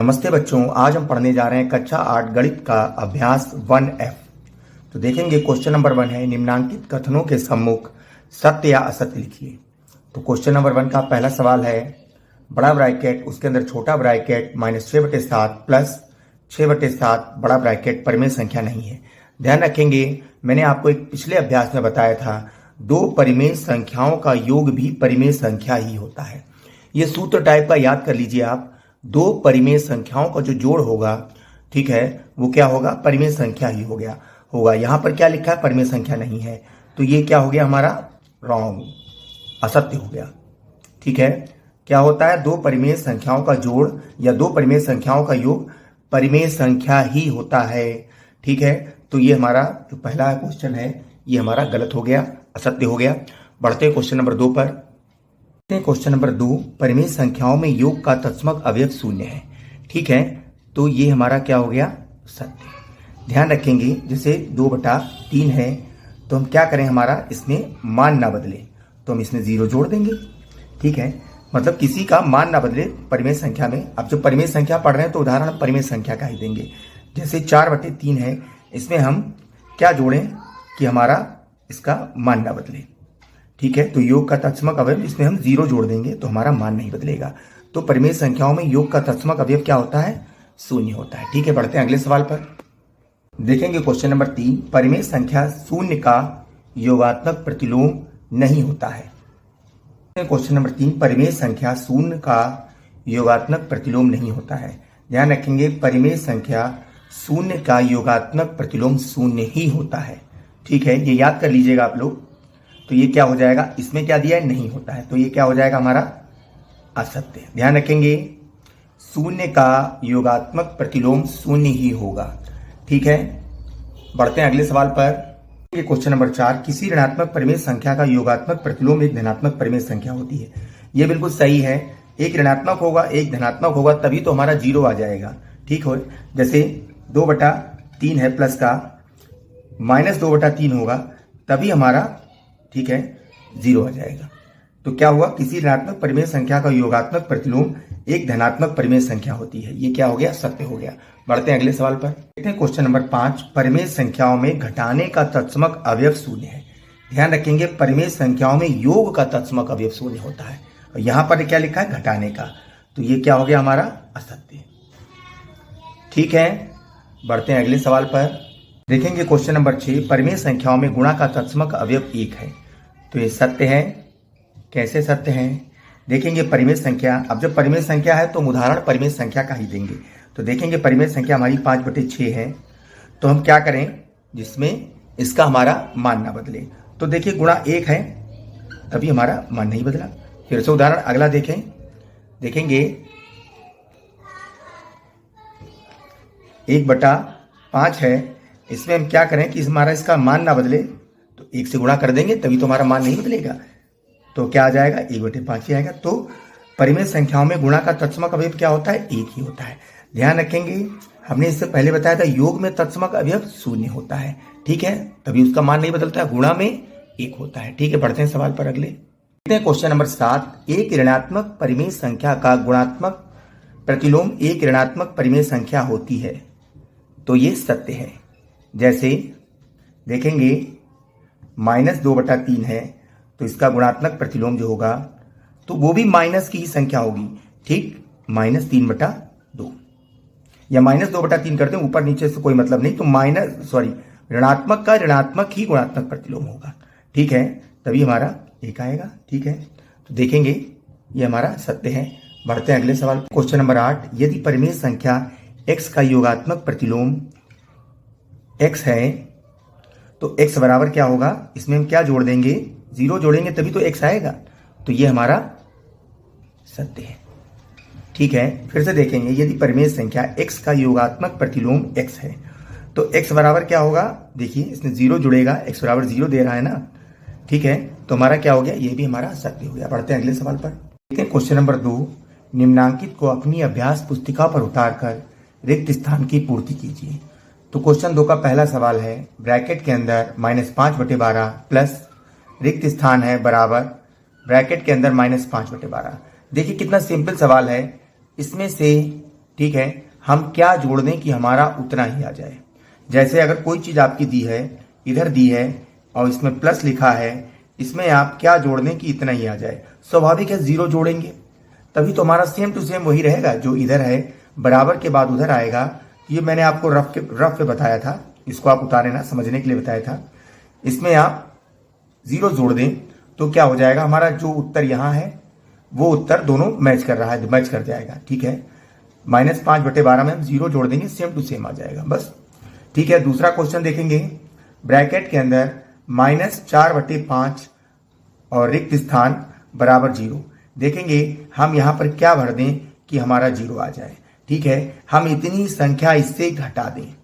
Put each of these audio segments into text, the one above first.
नमस्ते बच्चों, आज हम पढ़ने जा रहे हैं कक्षा 8 गणित का अभ्यास 1F। तो देखेंगे क्वेश्चन नंबर 1 है निम्नांकित कथनों के सम्मुख सत्य या असत्य लिखिए। तो क्वेश्चन नंबर 1 का पहला सवाल है बड़ा ब्रैकेट उसके अंदर छोटा ब्रैकेट -6/7 प्लस 6/7 बड़ा ब्रैकेट परिमेय संख्या नहीं है। ध्यान रखेंगे, मैंने आपको एक पिछले अभ्यास में बताया था दो परिमेय संख्याओं का योग भी परिमेय संख्या ही होता है। ये सूत्र टाइप का याद कर लीजिए आप। दो परिमेय संख्याओं का जो जोड़ होगा, ठीक है, वो क्या होगा, परिमेय संख्या ही होगा। यहां पर क्या लिखा है, परिमेय संख्या नहीं है, तो ये क्या हो गया हमारा रॉन्ग, असत्य हो गया। ठीक है, क्या होता है, दो परिमेय संख्याओं का जोड़ या दो परिमेय संख्याओं का योग परिमेय संख्या ही होता है। ठीक है, तो ये हमारा जो पहला क्वेश्चन है ये हमारा गलत हो गया, असत्य हो गया। बढ़ते हैं क्वेश्चन नंबर 2 पर। क्वेश्चन नंबर 2, परिमेय संख्याओं में योग का तत्समक अवयव शून्य है। ठीक है, तो ये हमारा क्या हो गया, सत्य। ध्यान रखेंगे, जैसे 2/3 है तो हम क्या करें, हमारा इसमें मान ना बदले तो हम इसमें 0 जोड़ देंगे। ठीक है, मतलब किसी का मान ना बदले परिमेय संख्या में। अब जो परिमेय संख्या पढ़ रहे हैं तो उदाहरण परिमेय संख्या का ही देंगे। जैसे 4/3 है, इसमें हम क्या जोड़ें कि हमारा इसका मान ना बदले। ठीक है, तो योग का तत्समक अवयव इसमें हम 0 जोड़ देंगे तो हमारा मान नहीं बदलेगा। तो परिमेय संख्याओं में योग का तत्समक अवयव क्या होता है, शून्य होता है। ठीक है, बढ़ते हैं अगले सवाल पर। देखेंगे क्वेश्चन नंबर 3, परिमेय संख्या शून्य का योगात्मक प्रतिलोम नहीं होता है। क्वेश्चन नंबर 3, परिमेय संख्या शून्य का योगात्मक प्रतिलोम नहीं होता है। ध्यान रखेंगे, परिमेय संख्या शून्य का योगात्मक प्रतिलोम शून्य ही होता है। ठीक है, ये याद कर लीजिएगा आप लोग। तो ये क्या हो जाएगा, इसमें क्या दिया है, नहीं होता है, तो ये क्या हो जाएगा हमारा असत्य। ध्यान रखेंगे, शून्य का योगात्मक प्रतिलोम शून्य ही होगा। ठीक है, बढ़ते हैं अगले सवाल पर। क्वेश्चन नंबर 4, किसी ऋणात्मक परिमेय संख्या का योगात्मक प्रतिलोम एक धनात्मक परिमेय संख्या होती है। ये बिल्कुल सही है, एक ऋणात्मक होगा एक धनात्मक होगा तभी तो हमारा 0 आ जाएगा। ठीक हो, जैसे 2/3 है प्लस का -2/3 होगा तभी हमारा, ठीक है, 0 आ जाएगा। तो क्या हुआ, किसी ऋणात्मक परिमेय संख्या का योगात्मक प्रतिलोम एक धनात्मक परिमेय संख्या होती है। ये क्या हो गया, सत्य हो गया। बढ़ते हैं अगले सवाल पर। देखते हैं क्वेश्चन नंबर 5, परिमेय संख्याओं में घटाने का तत्समक अवयव शून्य है। ध्यान रखेंगे, परिमेय संख्याओं में योग का तत्समक अवयव शून्य होता है और यहां पर क्या लिखा है, घटाने का, तो ये क्या हो गया हमारा असत्य। ठीक है, बढ़ते हैं अगले सवाल पर। देखेंगे क्वेश्चन नंबर 6, परिमेय संख्याओं में गुणा का तत्समक अवयव 1 है। तो ये सत्य है। कैसे सत्य है, देखेंगे परिमेय संख्या, अब जब परिमेय संख्या है तो हम उदाहरण परिमेय संख्या का ही देंगे। तो देखेंगे परिमेय संख्या हमारी 5/6 है, तो हम क्या करें, जिसमें इसका हमारा मान ना बदले। तो देखिए गुणा 1 है तभी हमारा मान नहीं बदला। फिर से उदाहरण अगला देखेंगे 1/5 है, इसमें हम क्या करें कि हमारा इसका मान ना बदले तो 1 से गुणा कर देंगे तभी तो हमारा मान नहीं बदलेगा। तो क्या आ जाएगा, 1/5 ही आएगा। तो परिमेय संख्याओं में गुणा का तत्समक अवयव क्या होता है, 1 ही होता है। ध्यान रखेंगे, हमने इससे पहले बताया था योग में तत्समक अवयव शून्य होता है। ठीक है, तभी उसका मान नहीं बदलता है, गुणा में 1 होता है। ठीक है, बढ़ते हैं सवाल पर अगले। क्वेश्चन नंबर 7, एक ऋणात्मक परिमेय संख्या का गुणात्मक प्रतिलोम एक ऋणात्मक परिमेय संख्या होती है। तो ये सत्य है। जैसे देखेंगे -2/3 है तो इसका गुणात्मक प्रतिलोम जो होगा तो वो भी माइनस की ही संख्या होगी। ठीक, -3/2 या -2/3 करते हैं, ऊपर नीचे से कोई मतलब नहीं, तो ऋणात्मक का ऋणात्मक ही गुणात्मक प्रतिलोम होगा। ठीक है, तभी हमारा 1 आएगा। ठीक है, तो देखेंगे ये हमारा सत्य है। बढ़ते हैं अगले सवाल। क्वेश्चन नंबर 8, यदि परिमेय संख्या x का योगात्मक प्रतिलोम x है तो x बराबर क्या होगा, इसमें हम क्या जोड़ देंगे, 0 जोड़ेंगे तभी तो x आएगा। तो ये हमारा सत्य है। ठीक है, फिर से देखेंगे, यदि परिमेय संख्या x का योगात्मक प्रतिलोम x है तो x बराबर क्या होगा, देखिए इसमें 0 जुड़ेगा, x बराबर 0 दे रहा है ना। ठीक है, तो हमारा क्या हो गया, ये भी हमारा सत्य हो गया। बढ़ते हैं अगले सवाल पर। देखते हैं क्वेश्चन नंबर 2, निम्नांकित को अपनी अभ्यास पुस्तिका पर उतारकर रिक्त स्थान की पूर्ति कीजिए। तो क्वेश्चन 2 का पहला सवाल है, ब्रैकेट के अंदर -5/12 प्लस रिक्त स्थान है बराबर ब्रैकेट के अंदर -5/12। देखिए कितना सिंपल सवाल है, इसमें से ठीक है, हम क्या जोड़ दें कि हमारा उतना ही आ जाए। जैसे अगर कोई चीज आपकी दी है, इधर दी है और इसमें प्लस लिखा है, इसमें आप क्या जोड़ दें कि इतना ही आ जाए। स्वाभाविक है जीरो जोड़ेंगे, तभी तो हमारा सेम टू सेम वही रहेगा। जो इधर है बराबर के बाद उधर आएगा। ये मैंने आपको रफ पे बताया था, इसको आप उतारे ना, समझने के लिए बताया था। इसमें आप जीरो जोड़ दें तो क्या हो जाएगा, हमारा जो उत्तर यहां है वो उत्तर दोनों मैच कर रहा है, मैच कर जाएगा। ठीक है, -5/12 में हम जीरो जोड़ देंगे, सेम टू सेम आ जाएगा बस। ठीक है, दूसरा क्वेश्चन देखेंगे। ब्रैकेट के अंदर -4/5 और रिक्त स्थान बराबर 0। देखेंगे हम यहां पर क्या भर दें कि हमारा 0 आ जाए। ठीक है, हम इतनी संख्या इससे घटा दें।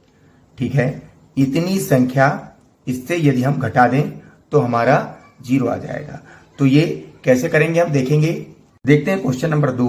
ठीक है, इतनी संख्या इससे यदि हम घटा दें तो हमारा 0 आ जाएगा। तो ये कैसे करेंगे हम देखेंगे। देखते हैं क्वेश्चन नंबर 2।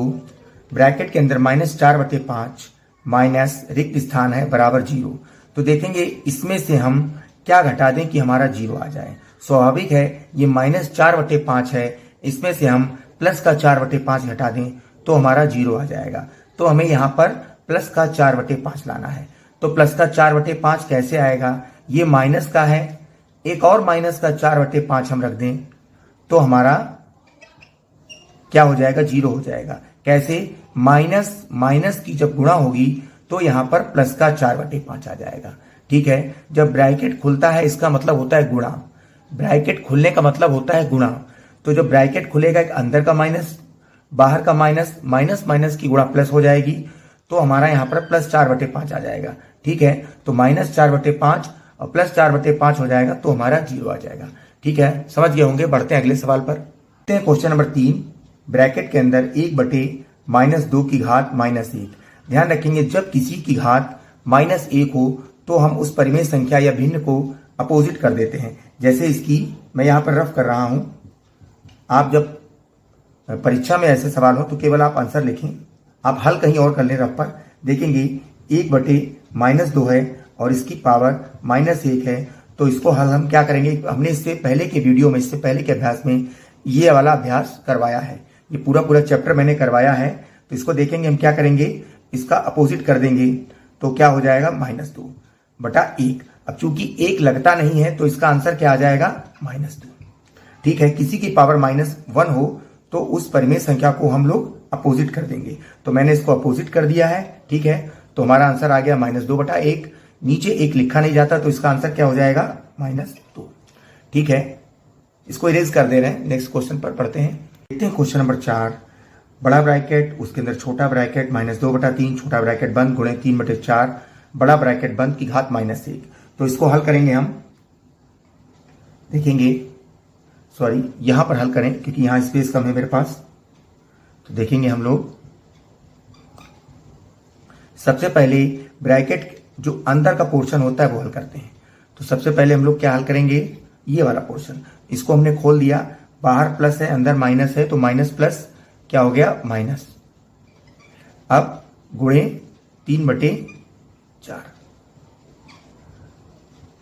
ब्रैकेट के अंदर -4/5 माइनस रिक्त स्थान है बराबर 0। तो देखेंगे इसमें से हम क्या घटा दें कि हमारा 0 आ जाए। स्वाभाविक है, ये -4/5 है, इसमें से हम प्लस का 4/5 घटा दें तो हमारा 0 आ जाएगा। तो हमें यहां पर प्लस का 4/5 लाना है। तो प्लस का 4/5 कैसे आएगा, ये माइनस का है, एक और माइनस का 4/5 हम रख दें तो हमारा क्या हो जाएगा, 0 हो जाएगा। कैसे, माइनस की जब गुणा होगी तो यहां पर प्लस का 4/5 आ जाएगा। ठीक है, जब ब्रैकेट खुलता है इसका मतलब होता है गुणा। ब्रैकेट खुलने का मतलब होता है गुणा। तो जब ब्रैकेट खुलेगा, एक अंदर का माइनस बाहर का माइनस, माइनस की गुणा प्लस हो जाएगी, तो हमारा यहां पर +4/5 आ जाएगा। ठीक है, तो -4/5 और +4/5 हो जाएगा तो हमारा 0 आ जाएगा। ठीक है, समझ गए होंगे। बढ़ते हैं अगले सवाल पर। Question number 3। ब्रैकेट के अंदर 1/-2 की घात -1। ध्यान रखेंगे, जब किसी की घात -1 हो तो हम उस परिमेय संख्या या भिन्न को अपोजिट कर देते हैं। जैसे इसकी मैं यहां पर रफ कर रहा हूं। आप जब परीक्षा में ऐसे सवाल हो तो केवल आप आंसर लिखें, आप हल कहीं और कर लें रफ पर। देखेंगे 1/-2 है और इसकी पावर -1 है। तो इसको हल हम क्या करेंगे, हमने इससे पहले के वीडियो में, इससे पहले के अभ्यास में ये वाला अभ्यास करवाया है। ये पूरा चैप्टर मैंने करवाया है। तो इसको देखेंगे हम क्या करेंगे, इसका अपोजिट कर देंगे तो क्या हो जाएगा, -2/1। अब चूंकि 1 लगता नहीं है तो इसका आंसर क्या आ जाएगा, -2। ठीक है, किसी की पावर -1 हो तो उस परिमेय संख्या को हम लोग अपोजिट कर देंगे। तो मैंने इसको अपोजिट कर दिया है। ठीक है, तो हमारा आंसर आ गया -2/1। नीचे 1 लिखा नहीं जाता तो इसका आंसर क्या हो जाएगा, -2। ठीक है, इसको इरेज कर दे रहे हैं। नेक्स्ट क्वेश्चन पर पढ़ते हैं। देखते हैं क्वेश्चन नंबर 4। बड़ा ब्रैकेट, उसके अंदर छोटा ब्रैकेट -2/3, छोटा ब्रैकेट बंद गुणे 3/4, बड़ा ब्रैकेट बंद की घात -1। तो इसको हल करेंगे हम। देखेंगे, सॉरी यहां पर हल करें क्योंकि यहां स्पेस कम है मेरे पास। तो देखेंगे हम लोग सबसे पहले ब्रैकेट जो अंदर का पोर्शन होता है वो हल करते हैं। तो सबसे पहले हम लोग क्या हल करेंगे, ये वाला पोर्शन। इसको हमने खोल दिया, बाहर प्लस है अंदर माइनस है, तो माइनस प्लस क्या हो गया, माइनस। अब गुणे 3/4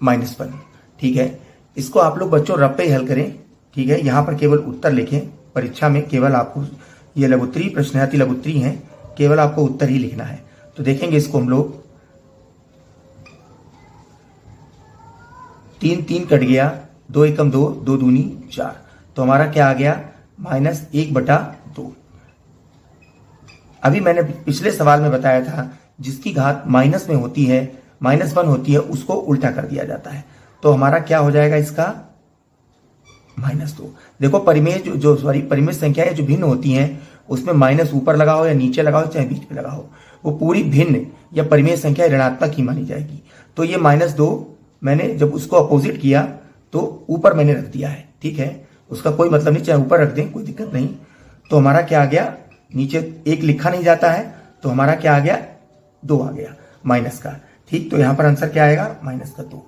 -1। ठीक है, इसको आप लोग बच्चों रफ पे ही हल करें। ठीक है, यहां पर केवल उत्तर लिखें। परीक्षा में केवल आपको ये लघुत्तरी प्रश्न है, लघुत्तरी है, केवल आपको उत्तर ही लिखना है। तो देखेंगे इसको हम लोग, 3 कट गया, 2 एकम 2, 2 दूनी 4। तो हमारा क्या आ गया, -1/2। अभी मैंने पिछले सवाल में बताया था जिसकी घात माइनस में होती है, -1 होती है, उसको उल्टा कर दिया जाता है। तो हमारा क्या हो जाएगा इसका, -2। देखो परिमेय परिमेय संख्याएं जो भिन्न होती हैं उसमें माइनस ऊपर लगा हो या नीचे लगा हो चाहे बीच में लगा हो, वो पूरी भिन्न या परिमेय संख्या ऋणात्मक ही मानी जाएगी। तो ये -2 मैंने जब उसको अपोजिट किया तो ऊपर मैंने रख दिया है। ठीक है, उसका कोई मतलब नहीं, चाहे ऊपर रख दें कोई दिक्कत नहीं। तो हमारा क्या आ गया, नीचे 1 लिखा नहीं जाता है तो हमारा क्या आ गया, 2 आ गया माइनस का। ठीक, तो यहां पर आंसर क्या आएगा, -2।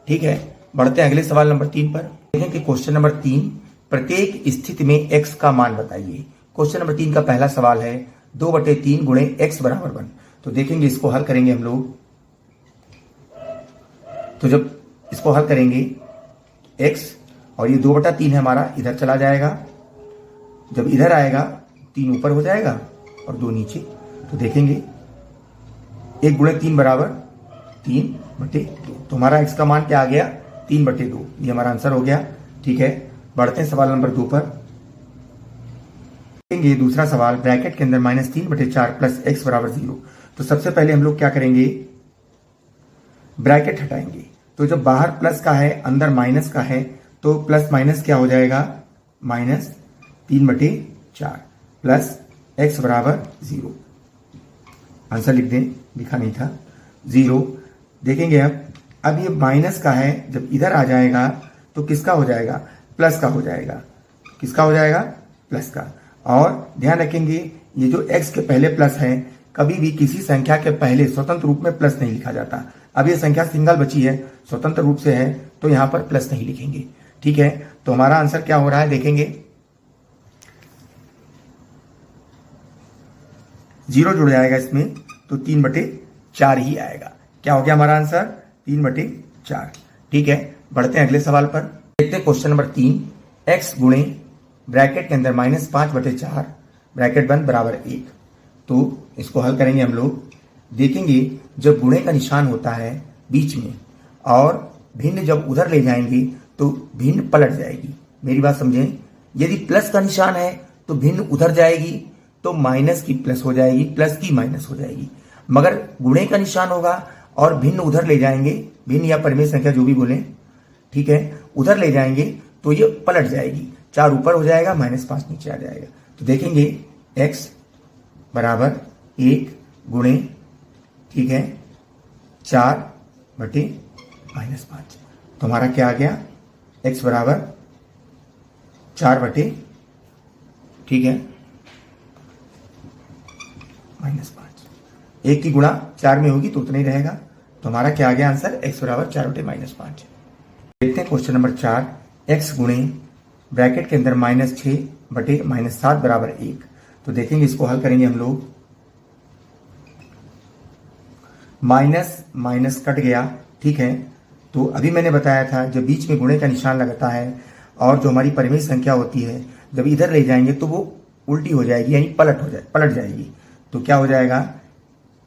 ठीक है, बढ़ते हैं अगले सवाल नंबर 3 पर। देखें कि क्वेश्चन नंबर 3, प्रत्येक स्थिति में x का मान बताइए। क्वेश्चन नंबर 3 का पहला सवाल है 2/3 गुणे x = 1। तो देखेंगे इसको हल करेंगे हम लोग। तो जब इसको हल करेंगे x और ये 2/3 है हमारा, इधर चला जाएगा। जब इधर आएगा 3 ऊपर हो जाएगा और 2 नीचे। तो देखेंगे 1 गुणे 3 बराबर 3/2। तो हमारा x का मान क्या आ गया? 3/2। ये हमारा आंसर हो गया। ठीक है, बढ़ते हैं सवाल नंबर 2 पर। ये दूसरा सवाल, ब्रैकेट के अंदर -3/4 प्लस x बराबर 0। तो सबसे पहले हम लोग क्या करेंगे? ब्रैकेट हटाएंगे। तो जब बाहर प्लस का है, अंदर माइनस का है, तो प्लस माइनस क्या हो जाएगा? -3/4 प्लस x बराबर 0। आंसर लिख दें, लिखा नहीं था, 0। देखेंगे अब ये माइनस का है, जब इधर आ जाएगा तो किसका हो जाएगा? प्लस का हो जाएगा। किसका हो जाएगा? प्लस का। और ध्यान रखेंगे, ये जो x के पहले प्लस है, कभी भी किसी संख्या के पहले स्वतंत्र रूप में प्लस नहीं लिखा जाता। अब ये संख्या सिंगल बची है, स्वतंत्र रूप से है, तो यहां पर प्लस नहीं लिखेंगे। ठीक है, तो हमारा आंसर क्या हो रहा है देखेंगे, 0 जुड़ जाएगा इसमें, तो 3/4 ही आएगा। क्या हो गया हमारा आंसर? 3/4। ठीक है, बढ़ते हैं अगले सवाल पर। देखते हैं क्वेश्चन नंबर 3, x गुणे ब्रैकेट के अंदर -5/4 ब्रैकेट बंद बराबर 1। तो इसको हल करेंगे हम लोग। देखेंगे जब गुणे का निशान होता है बीच में और भिन्न जब उधर ले जाएंगे तो भिन्न पलट जाएगी। मेरी बात समझें, यदि प्लस का निशान है तो भिन्न उधर जाएगी, तो माइनस की प्लस हो जाएगी, प्लस की माइनस हो जाएगी। मगर गुणे का निशान होगा और भिन्न उधर ले जाएंगे, भिन्न या परिमेय संख्या जो भी बोले, ठीक है, उधर ले जाएंगे तो ये पलट जाएगी। 4 ऊपर हो जाएगा, -5 नीचे आ जाएगा। तो देखेंगे x बराबर 1 गुणे, ठीक है, 4/-5। तो हमारा क्या आ गया? x बराबर 4/, ठीक है, -5। 1 की गुणा 4 में होगी तो उतना ही रहेगा। तो हमारा क्या आ गया आंसर? x बराबर 4/-5। देखते हैं क्वेश्चन नंबर 4, x गुणे ब्रैकेट के अंदर -6/-7 बराबर 1। तो देखेंगे, इसको हल करेंगे हम लोग। माइनस माइनस कट गया, ठीक है। तो अभी मैंने बताया था, जब बीच में गुणे का निशान लगता है और जो हमारी परिमेय संख्या होती है, जब इधर ले जाएंगे तो वो उल्टी हो जाएगी, यानी पलट जाएगी। तो क्या हो जाएगा?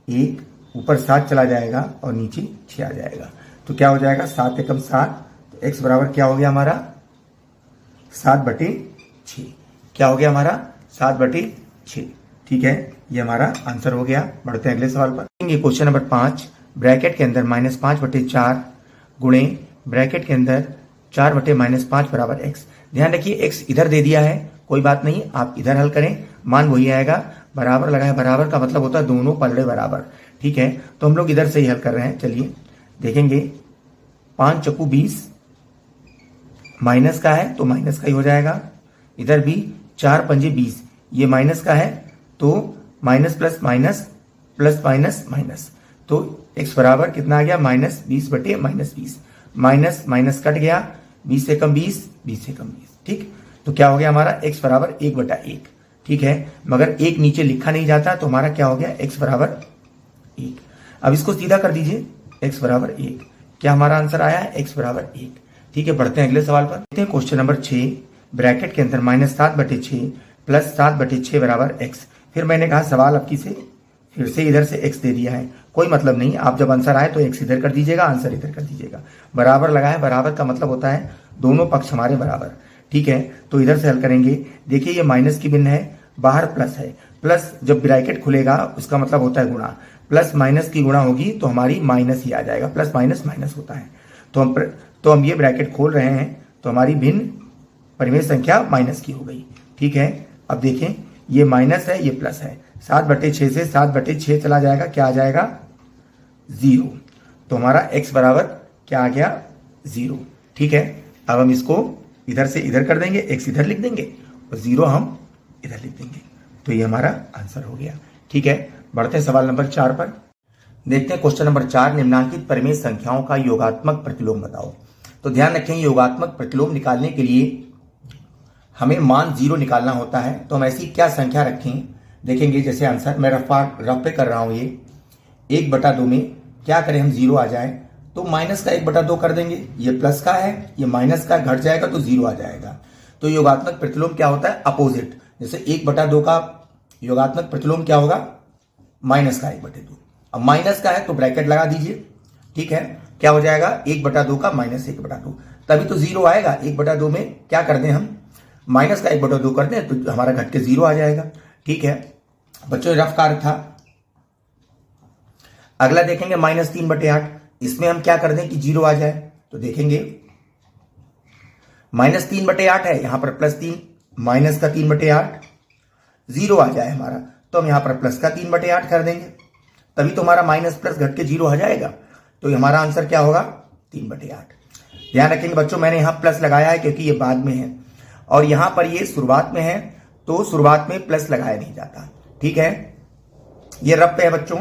1 ऊपर 7 चला जाएगा और नीचे 6 आ जाएगा। तो क्या हो जाएगा? 7 एकम 7। तो x बराबर क्या हो गया हमारा? 7/6। क्या हो गया हमारा? 7/6। ठीक है, ये हमारा आंसर हो गया। बढ़ते हैं अगले सवाल पर। क्वेश्चन नंबर 5, ब्रैकेट के अंदर -5/4 गुणे ब्रैकेट के अंदर 4/-5 बराबर x। ध्यान रखिए, x इधर दे दिया है, कोई बात नहीं, आप इधर हल करें, मान वही आएगा। बराबर लगा है, बराबर का मतलब होता है दोनों पलड़े बराबर। ठीक है, तो हम लोग इधर से ही हल कर रहे हैं। चलिए देखेंगे, 5 चक्कू 20, माइनस का है तो माइनस का ही हो जाएगा। इधर भी 4 पंजे 20, ये माइनस का है तो minus plus minus plus minus minus. तो x बराबर कितना आ गया? -20/-20। माइनस माइनस कट गया, 20 से कम 20, 20 से कम 20। ठीक, तो क्या हो गया हमारा? x बराबर 1/1। ठीक है, मगर 1 नीचे लिखा नहीं जाता, तो हमारा क्या हो गया? x बराबर 1। अब इसको सीधा कर दीजिए, x बराबर 1। क्या हमारा आंसर आया है? x बराबर 1। ठीक है, बढ़ते हैं अगले सवाल पर। देखते हैं क्वेश्चन नंबर 6, ब्रैकेट के अंदर -7/6 प्लस 7/6 बराबर x। फिर मैंने कहा सवाल आपकी से फिर से इधर से x दे दिया है, कोई मतलब नहीं, आप जब आंसर आए तो x इधर कर दीजिएगा, आंसर इधर कर दीजिएगा। बराबर लगा है, बराबर का मतलब होता है दोनों पक्ष हमारे बराबर। ठीक है, तो इधर से हल करेंगे। देखिए, ये माइनस की भिन्न है, बाहर प्लस है। प्लस जब ब्रैकेट खुलेगा उसका मतलब होता है गुणा, प्लस माइनस की गुणा होगी तो हमारी माइनस ही आ जाएगा। प्लस माइनस माइनस होता है। तो हम ये ब्रैकेट खोल रहे हैं तो हमारी भिन्न परिमेय संख्या माइनस की हो गई। ठीक है, अब देखें, ये माइनस है, ये प्लस है। 7/6 से 7/6 चला जाएगा, क्या आ जाएगा? 0। तो हमारा x बराबर क्या आ गया? 0। ठीक है, अब हम इसको इधर से इधर कर देंगे, x इधर लिख देंगे और 0 हम इधर लिख देंगे। तो ये हमारा आंसर हो गया। ठीक है, बढ़ते हैं सवाल नंबर 4 पर। देखते हैं क्वेश्चन नंबर 4, निम्नांकित परिमेय संख्याओं का योगात्मक प्रतिलोम बताओ। तो ध्यान रखें, योगात्मक प्रतिलोम निकालने के लिए हमें मान 0 निकालना होता है। तो हम ऐसी क्या संख्या रखें, देखेंगे। जैसे आंसर मैं रफ पे कर रहा हूं, ये 1/2 में क्या करें हम? 0 आ जाए तो माइनस का 1/2 कर देंगे। ये प्लस का है, ये माइनस का, घट जाएगा तो 0 आ जाएगा। तो योगात्मक प्रतिलोम क्या होता है? अपोजिट। जैसे 1/2 का योगात्मक प्रतिलोम क्या होगा? माइनस का 1/2। अब माइनस का है तो ब्रैकेट लगा दीजिए, ठीक है। क्या हो जाएगा 1/2 का -1/2, तभी तो 0 आएगा। 1/2 में क्या कर दें हम, माइनस का 1/2 कर दें तो हमारा घट के 0 आ जाएगा, ठीक है। बच्चों रफ कार्य था। अगला देखेंगे -3/8, इसमें हम क्या कर दें कि 0 आ जाए, तो देखेंगे -3/8 है, यहां पर +3, माइनस का 3/8 0 आ जाए हमारा, तो हम यहां पर प्लस का 3/8 कर देंगे, तभी तो हमारा माइनस प्लस घट के 0 आ जाएगा। तो हमारा आंसर क्या होगा 3/8। ध्यान रखेंगे बच्चों, मैंने यहां प्लस लगाया है क्योंकि ये बाद में है और यहां पर ये शुरुआत में है, तो शुरुआत में प्लस लगाया नहीं जाता, ठीक है। ये रफ पे है बच्चों,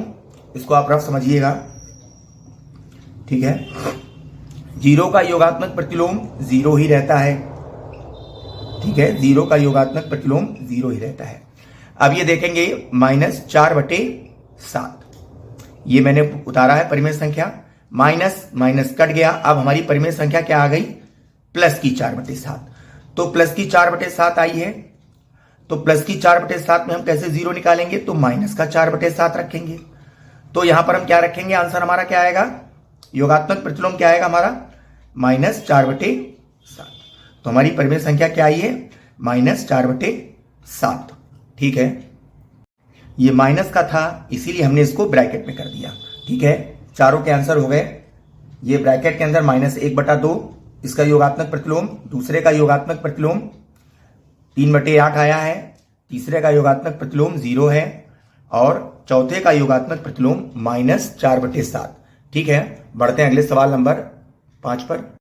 इसको आप रफ समझिएगा, ठीक है। 0 का योगात्मक प्रतिलोम 0 ही रहता है, ठीक है। 0 का योगात्मक प्रतिलोम 0 ही रहता है। अब ये देखेंगे -4/7, ये मैंने उतारा है परिमेय संख्या, माइनस माइनस कट गया। अब हमारी परिमेय संख्या क्या आ गई, प्लस की 4/7, तो प्लस की 4/7 आई है, तो प्लस की 4/7 में हम कैसे 0 निकालेंगे, तो माइनस का 4/7 रखेंगे। तो यहां पर हम क्या रखेंगे, आंसर हमारा क्या आएगा, योगात्मक प्रतिलोम क्या आएगा हमारा -4/7। तो हमारी परिमेय संख्या क्या आई है -4/7, ठीक है। ये माइनस का था इसीलिए हमने इसको ब्रैकेट में कर दिया, ठीक है। चारों के आंसर हो गए। ये ब्रैकेट के अंदर -1/2 इसका योगात्मक प्रतिलोम, दूसरे का योगात्मक प्रतिलोम 3/8 आया है, तीसरे का योगात्मक प्रतिलोम 0 है और चौथे का योगात्मक प्रतिलोम -4/7, ठीक है। बढ़ते हैं अगले सवाल नंबर 5 पर।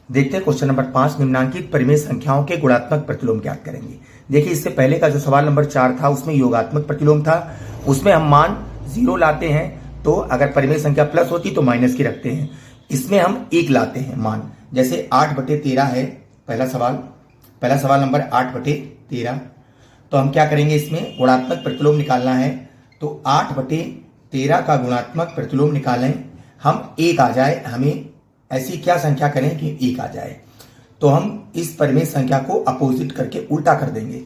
देखते हैं क्वेश्चन नंबर 5, निम्नांकित परिमेय संख्याओं के गुणात्मक प्रतिलोम ज्ञात करेंगे। देखिए इससे पहले का जो सवाल नंबर 4 था उसमें योगात्मक प्रतिलोम था, उसमें हम मान 0 लाते हैं, तो अगर परिमेय संख्या प्लस होती तो माइनस की रखते हैं। इसमें हम 1 लाते हैं मान, जैसे 8/13 है पहला सवाल नंबर 8/13, तो हम क्या करेंगे, इसमें गुणात्मक प्रतिलोम निकालना है, तो 8/13 का गुणात्मक प्रतिलोम निकालें हम, 1 आ जाए, हमें ऐसी क्या संख्या करें कि 1 आ जाए, तो हम इस परिमेय संख्या को अपोजिट करके उल्टा कर देंगे,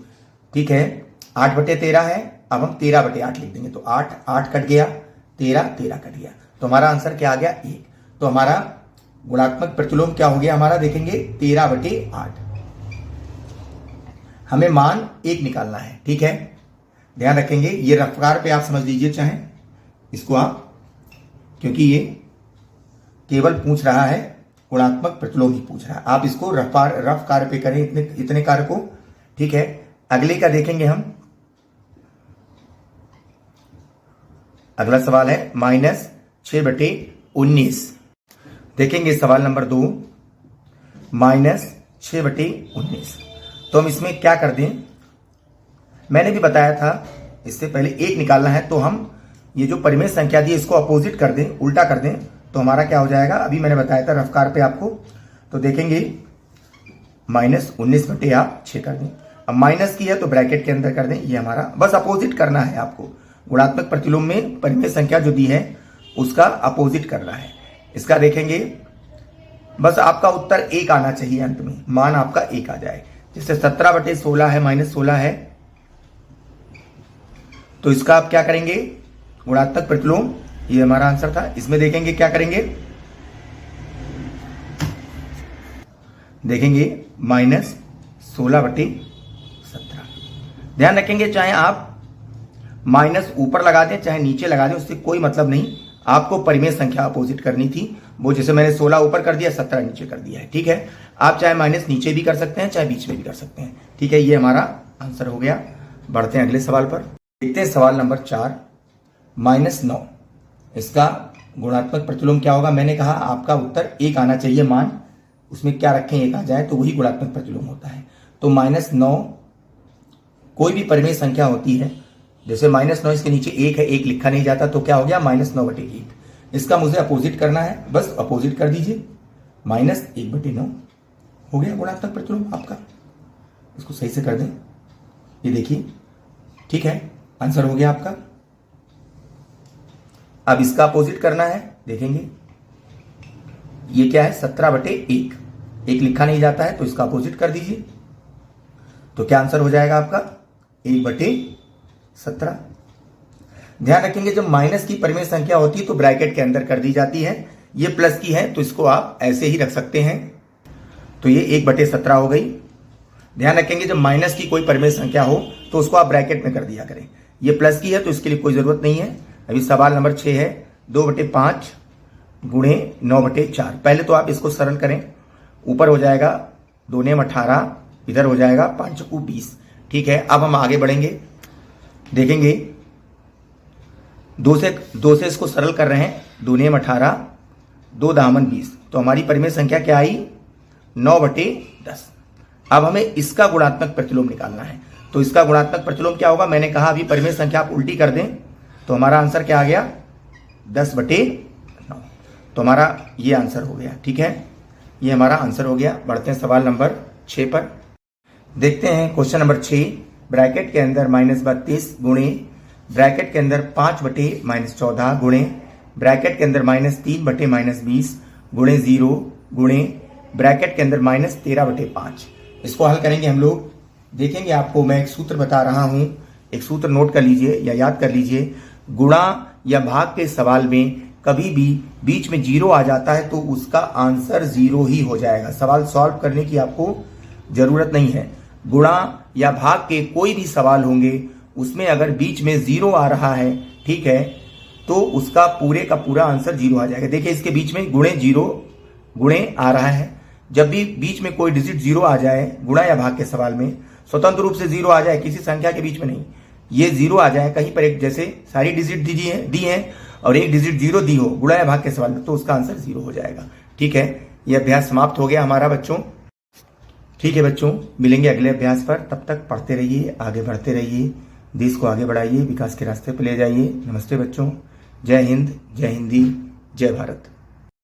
ठीक है। 8/13 है, अब हम 13/8 लिख देंगे, तो 8 कट गया, 13 कट गया, तो हमारा आंसर क्या आ गया 1। तो हमारा गुणात्मक प्रतिलोम क्या हो गया हमारा, देखेंगे 13/8, हमें मान 1 निकालना है, ठीक है। ध्यान रखेंगे ये रफ्तार पे आप समझ लीजिए चाहे इसको आप, क्योंकि ये केवल पूछ रहा है गुणात्मक प्रतिलोम ही पूछ रहा है, आप इसको रफ कार्य पे करें इतने कार्य को, ठीक है। अगले का देखेंगे हम, अगला सवाल है -6/19। देखेंगे सवाल नंबर 2 -6/19, तो हम इसमें क्या कर दें, मैंने भी बताया था इससे पहले 1 निकालना है, तो हम ये जो परिमेय संख्या दी इसको अपोजिट कर दें, उल्टा कर दें, तो हमारा क्या हो जाएगा, अभी मैंने बताया था रफ्तार पे आपको, तो देखेंगे -19/6 कर दें। अब माइनस की है तो ब्रैकेट के अंदर कर दें, ये हमारा बस अपोजिट करना है आपको, गुणात्मक प्रतिलोम में परिमेय संख्या जो दी है उसका अपोजिट करना है। इसका देखेंगे बस आपका उत्तर 1 आना चाहिए, अंत में मान आपका 1 आ जाए, जैसे 17/16 है, -16 है, तो इसका आप क्या करेंगे, गुणात्मक प्रतिलोम, ये हमारा आंसर था। इसमें देखेंगे क्या करेंगे, देखेंगे -16/17। ध्यान रखेंगे चाहे आप माइनस ऊपर लगा दें चाहे नीचे लगा दें, उससे कोई मतलब नहीं, आपको परिमेय संख्या अपोजिट करनी थी, वो जैसे मैंने 16 ऊपर कर दिया 17 नीचे कर दिया है, ठीक है। आप चाहे माइनस नीचे भी कर सकते हैं चाहे बीच में भी कर सकते हैं, ठीक है। ये हमारा आंसर हो गया। बढ़ते हैं अगले सवाल पर। देखते हैं सवाल नंबर 4 -9, इसका गुणात्मक प्रतिलोम क्या होगा। मैंने कहा आपका उत्तर 1 आना चाहिए मान, उसमें क्या रखें 1 आ जाए तो वही गुणात्मक प्रतिलोम होता है। तो -9 कोई भी परिमेय संख्या होती है, जैसे -9 इसके नीचे 1 है, 1 लिखा नहीं जाता, तो क्या हो गया -9/1। इसका मुझे अपोजिट करना है, बस अपोजिट कर दीजिए, -1/9 हो गया गुणात्मक प्रतिलोम आपका। इसको सही से कर दें, ये देखिए, ठीक है, आंसर हो गया आपका। अब इसका अपोजिट करना है, देखेंगे ये क्या है 17/1, 1 लिखा नहीं जाता है तो इसका अपोजिट कर दीजिए, तो क्या आंसर हो जाएगा आपका 1/17। ध्यान रखेंगे जब माइनस की परिमेय संख्या होती है तो ब्रैकेट के अंदर कर दी जाती है, ये प्लस की है तो इसको आप ऐसे ही रख सकते हैं। तो ये 1/17 हो गई। ध्यान रखेंगे जब माइनस की कोई परिमेय संख्या हो तो उसको आप ब्रैकेट में कर दिया करें। ये प्लस की है तो इसके लिए कोई जरूरत नहीं है। अभी सवाल नंबर 6 है 2/5 गुणे 9/4। पहले तो आप इसको सरल करें, ऊपर हो जाएगा 2 ने 18, इधर हो जाएगा 5 चौकू 20। ठीक है, अब हम आगे बढ़ेंगे, देखेंगे 2 से इसको सरल कर रहे हैं। 2 ने 18, 2 दामन 20, तो हमारी परिमेय संख्या क्या आई 9/10। अब हमें इसका गुणात्मक प्रतिलोम निकालना है। तो इसका गुणात्मक प्रतिलोम क्या होगा, मैंने कहा अभी परिमेय संख्या आप उल्टी कर दें तो हमारा आंसर क्या आ गया 10/9। तो हमारा ये आंसर हो गया। ठीक है, ये हमारा आंसर हो गया। बढ़ते हैं सवाल नंबर 6 पर। देखते हैं क्वेश्चन नंबर 6। ब्रैकेट के अंदर -32 गुणे ब्रैकेट के अंदर 5/-14 गुणे ब्रैकेट के अंदर -3/-20 गुणे 0 गुणे ब्रैकेट के अंदर -13/5। इसको हल करेंगे हम लोग। देखेंगे, आपको मैं एक सूत्र बता रहा हूं, एक सूत्र नोट कर लीजिए या याद कर लीजिए। गुणा या भाग के सवाल में कभी भी बीच में 0 आ जाता है तो उसका आंसर 0 ही हो जाएगा। सवाल सॉल्व करने की आपको जरूरत नहीं है। गुणा या भाग के कोई भी सवाल होंगे उसमें अगर बीच में 0 आ रहा है, ठीक है, तो उसका पूरे का पूरा आंसर 0 आ जाएगा। देखिए इसके बीच में गुणे 0 गुणे आ रहा है। जब भी बीच में कोई डिजिट 0 आ जाए गुणा या भाग के सवाल में, स्वतंत्र रूप से 0 आ जाए, किसी संख्या के बीच में नहीं, ये 0 आ जाए कहीं पर, एक जैसे सारी डिजिट दी है और एक डिजिट 0 दी हो गुणा या भाग के सवाल में, तो उसका आंसर 0 हो जाएगा। ठीक है, यह अभ्यास समाप्त हो गया हमारा बच्चों। ठीक है बच्चों, मिलेंगे अगले अभ्यास पर। तब तक पढ़ते रहिए, आगे बढ़ते रहिए, देश को आगे बढ़ाइए, विकास के रास्ते पर ले जाइए। नमस्ते बच्चों, जय हिंद, जय हिंदी, जय भारत।